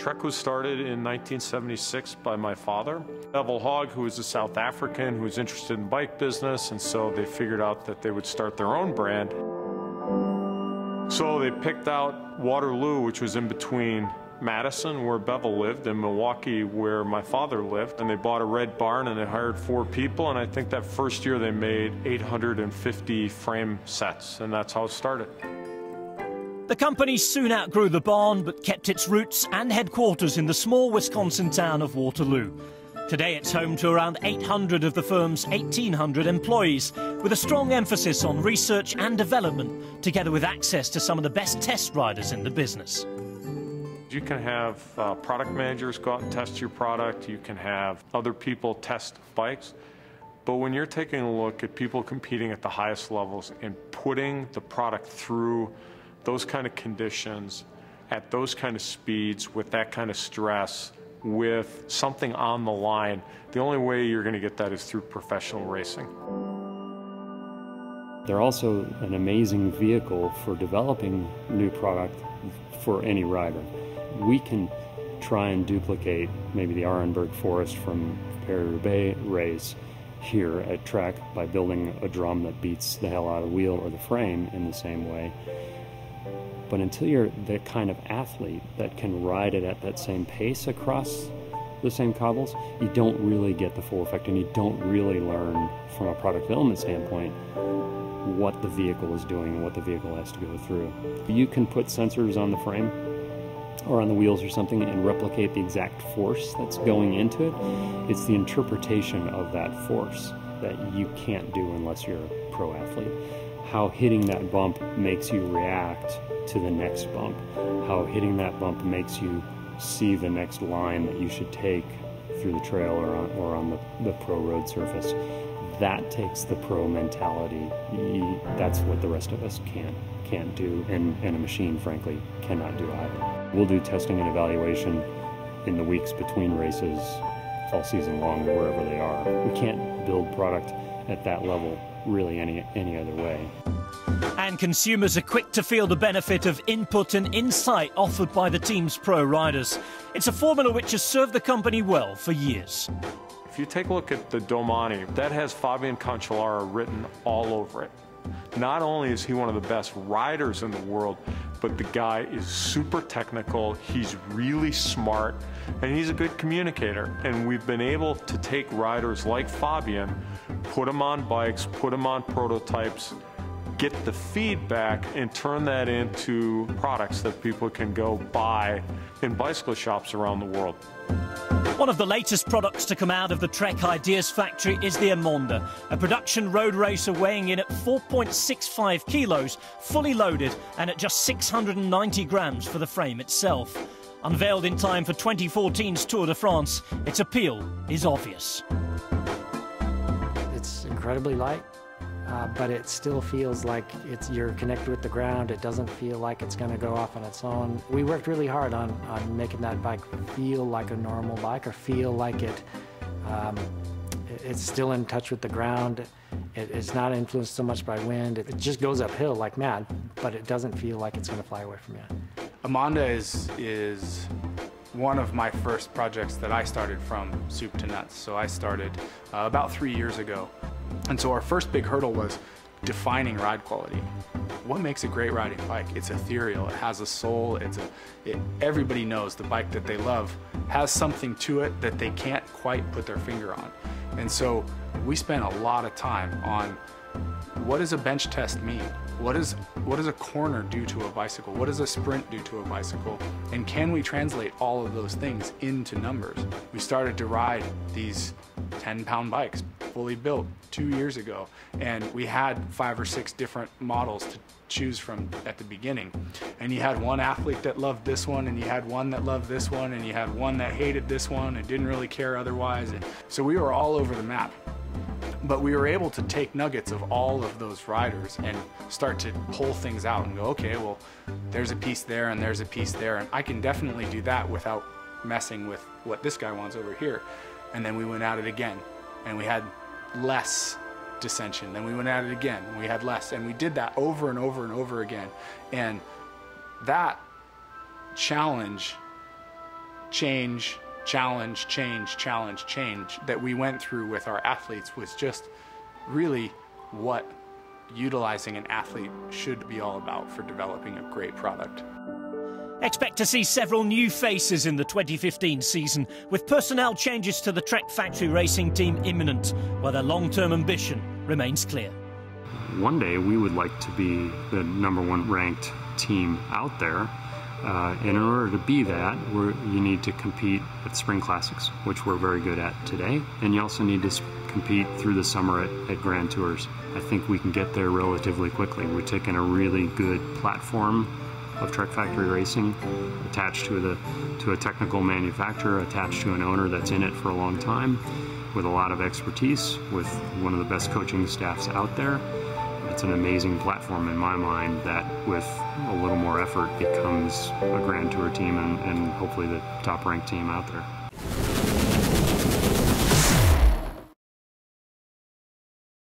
Trek was started in 1976 by my father, Bevel Hogg, who was a South African who was interested in bike business, and so they figured out that they would start their own brand. So they picked out Waterloo, which was in between Madison, where Bevel lived, and Milwaukee, where my father lived, and they bought a red barn and they hired 4 people, and I think that first year they made 850 frame sets, and that's how it started. The company soon outgrew the barn, but kept its roots and headquarters in the small Wisconsin town of Waterloo. Today it's home to around 800 of the firm's 1,800 employees, with a strong emphasis on research and development, together with access to some of the best test riders in the business. You can have product managers go out and test your product. You can have other people test bikes. But when you're taking a look at people competing at the highest levels and putting the product through those kind of conditions, at those kind of speeds, with that kind of stress, with something on the line, the only way you're going to get that is through professional racing. They're also an amazing vehicle for developing new product for any rider. We can try and duplicate maybe the Arenberg Forest from Paris-Roubaix race here at Trek by building a drum that beats the hell out of the wheel or the frame in the same way. But until you're the kind of athlete that can ride it at that same pace across the same cobbles, you don't really get the full effect, and you don't really learn from a product development standpoint what the vehicle is doing and what the vehicle has to go through. You can put sensors on the frame or on the wheels or something and replicate the exact force that's going into it. It's the interpretation of that force that you can't do unless you're a pro athlete. How hitting that bump makes you react to the next bump. How hitting that bump makes you see the next line that you should take through the trail or on the pro road surface. That takes the pro mentality. That's what the rest of us can't do, and a machine, frankly, cannot do either. We'll do testing and evaluation in the weeks between races all season long, wherever they are. We can't build product at that level really any other way. And consumers are quick to feel the benefit of input and insight offered by the team's pro riders. It's a formula which has served the company well for years. If you take a look at the Domani, that has Fabian Cancellara written all over it. Not only is he one of the best riders in the world, but the guy is super technical, he's really smart, and he's a good communicator. And we've been able to take riders like Fabian, put them on bikes, put them on prototypes, get the feedback, and turn that into products that people can go buy in bicycle shops around the world. One of the latest products to come out of the Trek Ideas factory is the Amonda, a production road racer weighing in at 4.65 kilos, fully loaded, and at just 690 grams for the frame itself. Unveiled in time for 2014's Tour de France, its appeal is obvious. It's incredibly light, but it still feels like you're connected with the ground. It doesn't feel like it's going to go off on its own. We worked really hard on making that bike feel like a normal bike, or feel like it's still in touch with the ground. It's not influenced so much by wind. It just goes uphill like mad, but it doesn't feel like it's going to fly away from you. Amonda is one of my first projects that I started from soup to nuts. So I started about 3 years ago. And so our first big hurdle was defining ride quality. What makes a great riding bike? It's ethereal, it has a soul, everybody knows the bike that they love has something to it that they can't quite put their finger on. And so we spent a lot of time on what does a bench test mean? What does a corner do to a bicycle? What does a sprint do to a bicycle? And can we translate all of those things into numbers? We started to ride these 10-pound bikes, fully built, 2 years ago. And we had 5 or 6 different models to choose from at the beginning. And you had one athlete that loved this one, and you had one that loved this one, and you had one that hated this one and didn't really care otherwise. And so we were all over the map. But we were able to take nuggets of all of those riders and start to pull things out and go, okay, well, there's a piece there and there's a piece there, and I can definitely do that without messing with what this guy wants over here. And then we went at it again, and we had less dissension. Then we went at it again, and we had less. And we did that over and over and over again. And that challenge change, challenge, change, challenge, change that we went through with our athletes was just really what utilizing an athlete should be all about for developing a great product. Expect to see several new faces in the 2015 season, with personnel changes to the Trek Factory Racing team imminent, where their long-term ambition remains clear. One day we would like to be the #1 ranked team out there. In order to be that, you need to compete at Spring Classics, which we're very good at today, and you also need to compete through the summer at Grand Tours. I think we can get there relatively quickly. We're taking a really good platform of Trek Factory Racing, attached to a technical manufacturer, attached to an owner that's in it for a long time, with a lot of expertise, with one of the best coaching staffs out there. It's an amazing platform in my mind that, with a little more effort, becomes a Grand Tour team and hopefully the top-ranked team out there.